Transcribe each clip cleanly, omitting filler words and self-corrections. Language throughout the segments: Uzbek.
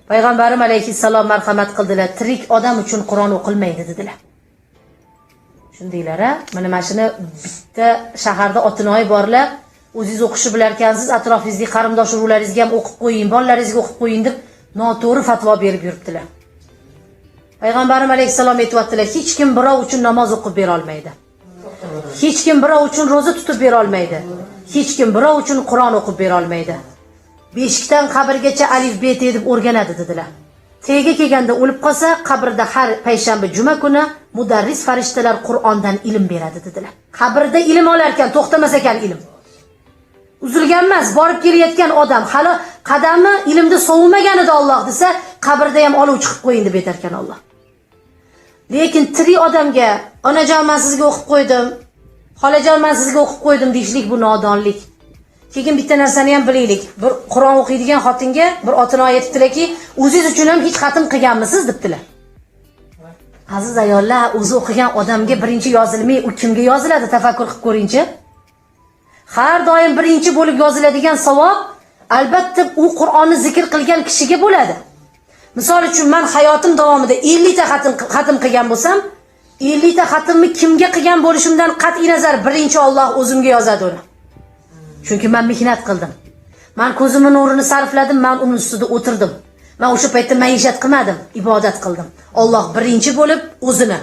Payg'ambarim alayhissalom marhamat qildilar. Tirik odam uchun Qur'on o'qilmaydi dedilar. Shundaylar-a, mana shuni bitta shaharda otinoyi borlar, o'zingiz o'qishi bilarkansiz, atrofingizdagi qarindosh urug'laringizga ham o'qib qo'ying, bolalaringizga o'qib qo'ying deb noto'g'ri fatvo berib yuribdilar. Payg'ambarim alayhissalom aytibdilar, hech kim birov uchun namoz o'qib bera olmaydi. Hech kim birov uchun roza tutib bera olmaydi. Hech kim birov uchun Qur'on o'qib bera olmaydi. Beshikdan qabrgacha alif bet deb o'rganadi dedilar. Tega kelganda o'lib qolsa, qabrda har payshanba juma kuni mudarris farishtalar Qur'ondan ilm beradi dedilar. Qabrda ilm olar ekan, to'xtamas ekan ilm. Uzilgan emas, borib kelayotgan odam hali qadami ilmda sovumagan edi Alloh desa, qabrda ham olov chiqib qo'yin deb aytar ekan Alloh. Lekin tirik odamga onajon men sizga o'qib qo'ydim, xolajon men sizga o'qib qo'ydim deyishlik bu nodonlik. Keyin bitta narsani ham bilaylik. Bir Qur'on o'qiydigan xotinga bir otinoy aytibdilarki, o'zingiz uchun ham hech xatm qilganmisiz debdilar. Aziz ayollar, o'zi o'qigan odamga birinchi yozilmay, u kimga yoziladi? Tafakkur qilib ko'ringchi. Har doim birinchi bo'lib yoziladigan savob albatta u Qur'onni zikr qilgan kishiga bo'ladi. Misol uchun men hayotim davomida 50 ta xatm qilgan bo'lsam, 50 ta xatmni kimga qilgan bo'lishimdan qat'iy nazar birinchi Alloh o'zimga yozadi uni. Chunki men mehnat qildim. Men ko'zimning nurini sarfladim, men uning ustida o'tirdim. Men o'sha paytda maishat qilmadim, ibodat qildim. Alloh birinchi bo'lib o'zini,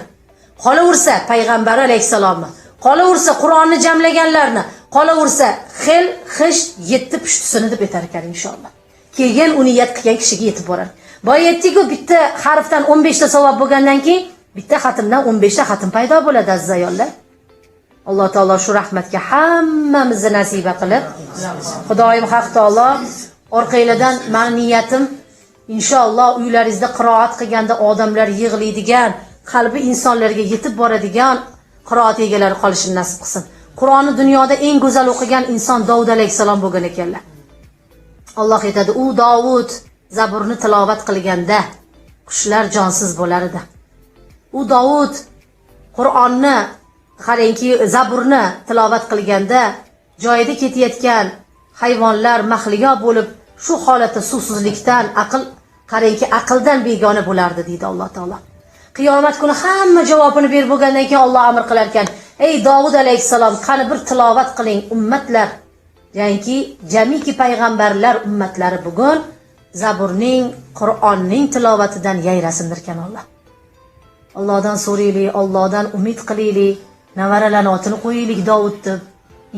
qolaversa payg'ambar alayhisalomni, qolaversa Qur'onni jamlaganlarni, qolaversa xil xish 7 pushtisini deb aytar ekan inshaalloh. Keyin uni niyat qilgan kishiga yetib boradi. Boya aytdik-ku, bitta harfdan 15 ta savob bo'lgandan keyin bitta xatmdan 15 ta xatm paydo bo'ladi aziz ayollar. Alloh taolo shu rahmatga hammamizni nasiba qilib, Xudoyim haq taolo orqanglardan men niyatim inshaalloh uylaringizda qiroat qilganda odamlar yig'laydigan, qalbi insonlarga yetib boradigan qiroat egalari qolishini nasib qilsin. Qur'onni dunyoda eng go'zal o'qigan inson Davud alayhisalom bo'lgan ekanlar. Alloh aytadi, u Davud Zaburni tilovat qilganda qushlar jonsiz bo'lar edi. U Davud Qur'onni qarangki, Zaburni tilovat qilganda joyida ketayotgan hayvonlar mahliyo bo'lib, shu holatda suvsizlikdan qarangki, aqldan begona bo'lardi deydi Alloh taolo. Qiyomat kuni hamma javobini berib bo'lgandan keyin Alloh amr qilar ekan, ey Davud alayhisalom, qani bir tilovat qiling ummatlar. Ya'niki jamiki payg'ambarlar ummatlari bugun Zaburning, Qur'onning tilovatidan yayrasindir ekan Alloh. Allohdan so'raylik, Allohdan umid qilaylik, navaralarni otini qo'yaylik Davud deb.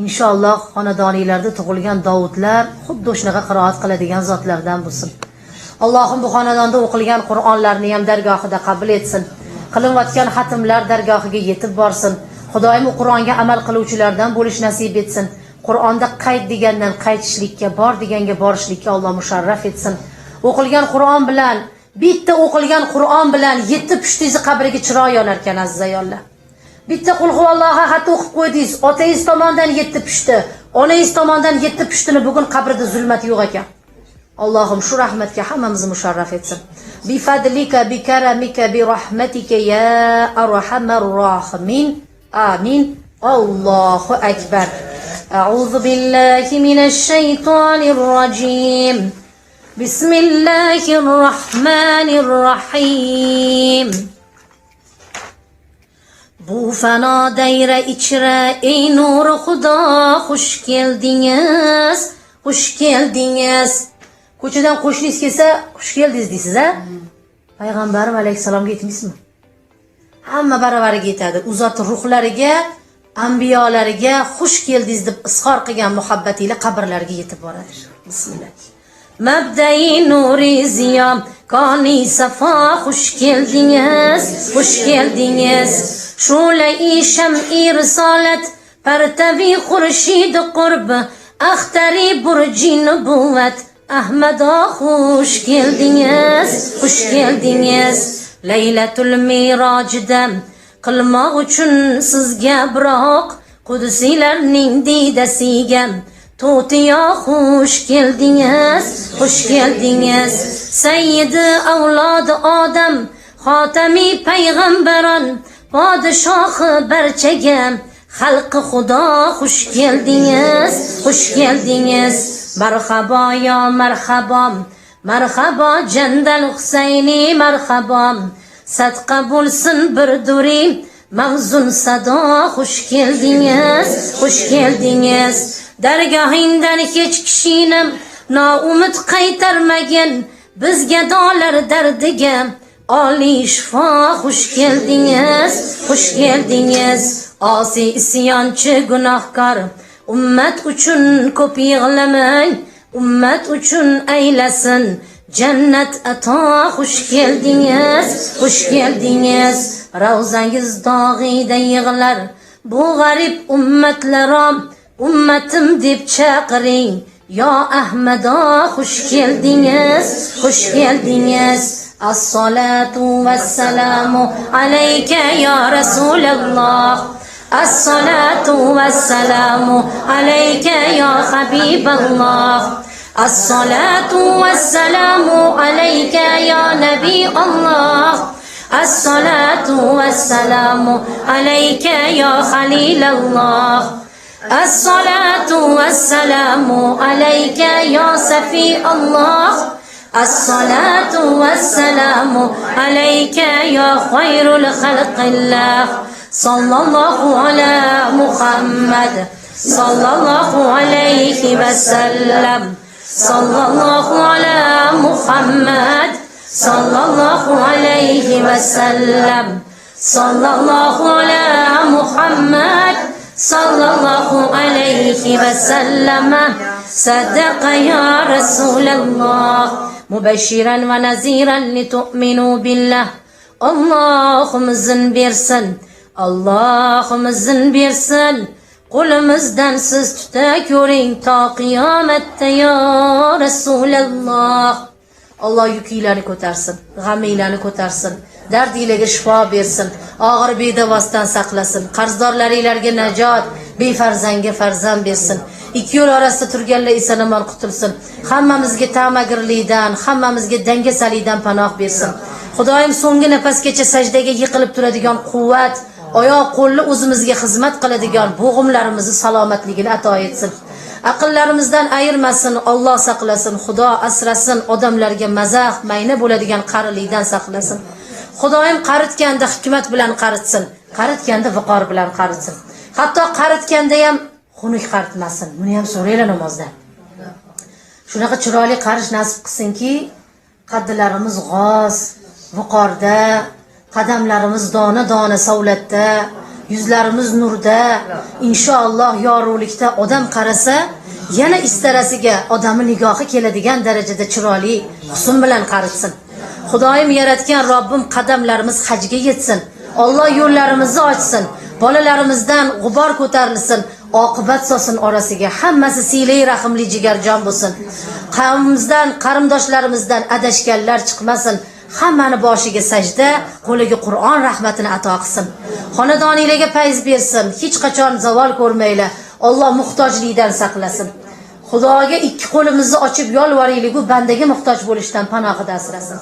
Inshaalloh xonadoningizlarda tug'ilgan Davudlar xuddi shunaqa qiroat qiladigan zotlardan bo'lsin. Allohim bu xonadonda o'qilgan Qur'onlarni ham dargohida qabul etsin. Qilinayotgan xatmlar dargohiga yetib borsin. Xudoyim Qur'onga amal qiluvchilardan bo'lish nasib etsin. Qur'onda qayd degandan qaytishlikka, bor deganga borishlikka Alloh musharraf etsin. O'qilgan Qur'on bilan, bitta o'qilgan Qur'on bilan 7 pushtingiz qabriga chiroq yonar ekan aziz ayollar. Bitta qul huvallohu ahad o'qib qo'ydingiz, otangiz tomonidan 7 pushti, onangiz tomonidan 7 pushtini bugun qabrida zulmat yo'q ekan. Allohim shu rahmatga hammamizni musharraf etsin. Bi fadlika, bi karamika, bi rahmatika ya arhamar rohimin. Amin. Allohu akbar. A'udhu billahi minash shaytonir rojim. Bismillahir rohmanir rohim. Bu fano dayra ichra ey nur Xudo, xush keldingiz, xush keldingiz. Ko'chadan qo'shningiz kelsa, xush keldingiz deysiz, a? Payg'ambarim alayhisalomga aytmaysizmi? Hamma baravariga aytadi. U zot ruhlariga, anbiyolariga xush keldingiz deb izhor qilgan muhabbatinglar qabrlariga yetib boradi. Bismillah. Mabda'i nuri ziyo, koni safo, xush keldingiz, xush keldingiz. Shulai sham'i risolat, partavi xurshid qurb, axtari burji nubuvat. Ahmado xush keldingiz, xush keldingiz. Laylatul mirojda qilmoq uchun sizga biroq qudusiylarning diydasiga to'tiyo xush keldingiz, xush keldingiz. Sayyidi avlodi odam, xotami payg'ambaron, podshohi barchaga xalqi Xudo xush keldingiz, xush keldingiz. Marhabo yo marhabo, Marhaba Jandal Husayni marhaba, sadqa bo'lsin bir during, mavzun sado xush keldingiz, xush keldingiz. Dargohingdan hech kishini noumid qaytarmagin, bizga dolar dardiga oliy shifo xush keldingiz, xush keldingiz. Osiy isyonchi gunohkor ummat uchun ko'p yig'lamang, ummat uchun aylasin jannat ato. Xush keldingiz, xush keldingiz. Ravzangiz dog'ida yig'lar bu g'arib ummatlarom, ummatim deb chaqiring yo Ahmado. Xush keldingiz, xush keldingiz. As-salatu vassalamu alayka ya Rasululloh, as-salatu vassalamu alayka ya Habiballoh, as-salatu vassalamu alayka ya Nabi Allah, as-salatu vassalamu alayka ya Khalilallah, as-salatu vassalamu alayka ya Safi Allah, as-salatu vassalamu alayka ya khairul khalqillah. Sallallahu ala Muhammad, sallallahu alayhi wa sallam, sallallahu ala Muhammad, sallallahu alayhi wa sallam, sallallahu ala Muhammad, sallallahu alayhi wa sallam. Sadaqa ya Rasulullah, mubashiran va naziran litu'minu billah. Allohum izin bersin, Allohum izin bersin. Qo'limizdan siz tuta ko'ring to qiyomatda ya Rasulullah. Alloh yukinglarni ko'tarsin, g'aminglarni ko'tarsin, dardinglarga shifo bersin, og'ir bedavosdan saqlasin, qarzdorlaringlarga najot, befarzanga farzand bersin. Ikki yo'l orasida turganlar eson-omon qutulsin. Hammamizga ta'magirlikdan, hammamizga dangasalikdan panoh bersin. Xudoyim so'nggi nafasgacha sajdaga yiqilib turadigan quvvat, oyoq qo'lni o'zimizga xizmat qiladigan bo'g'imlarimizni salomatligini ato etsin. Aqllarimizdan ayirmasin, Alloh saqlasin, Xudo asrasin, odamlarga mazah, mayna bo'ladigan qarilikdan saqlasin. Xudoyim qaritganda hikmat bilan qaritsin, qaritganda viqor bilan qaritsin. Hatto qaritganda ham xunuk qaritmasin. Buni ham so'raylar namozda. Shunaqa chiroyli qarish nasib qilsinki, qaddilarimiz g'oz, viqorda, qadamlarimiz dona-dona savlatda, yuzlarimiz nurda, inshaalloh yorug'likda odam qarasa, yana istarasiga odamning nigohi keladigan darajada chiroyli husn bilan qaritsin. Xudoyim yaratgan Robbim qadamlarimiz hajga yetsin. Alloh yo'llarimizni ochsin. Bolalarimizdan g'ubor ko'tarilsin, oqibat so'sin orasiga. Hammasi silay rahimli jigarjon bo'lsin. Qavmimizdan, qarindoshlarimizdan adashganlar chiqmasin. Hammani boshiga sajda, qo'liga Qur'on rahmatini ato qilsin. Xonadoningizga fayz bersin. Hech qachon zavol ko'rmaylar. Alloh muhtojlikdan saqlasin. Xudoga ikki qo'limizni ochib yolvoraylik, u bandaga muhtoj bo'lishdan panohida asrasin.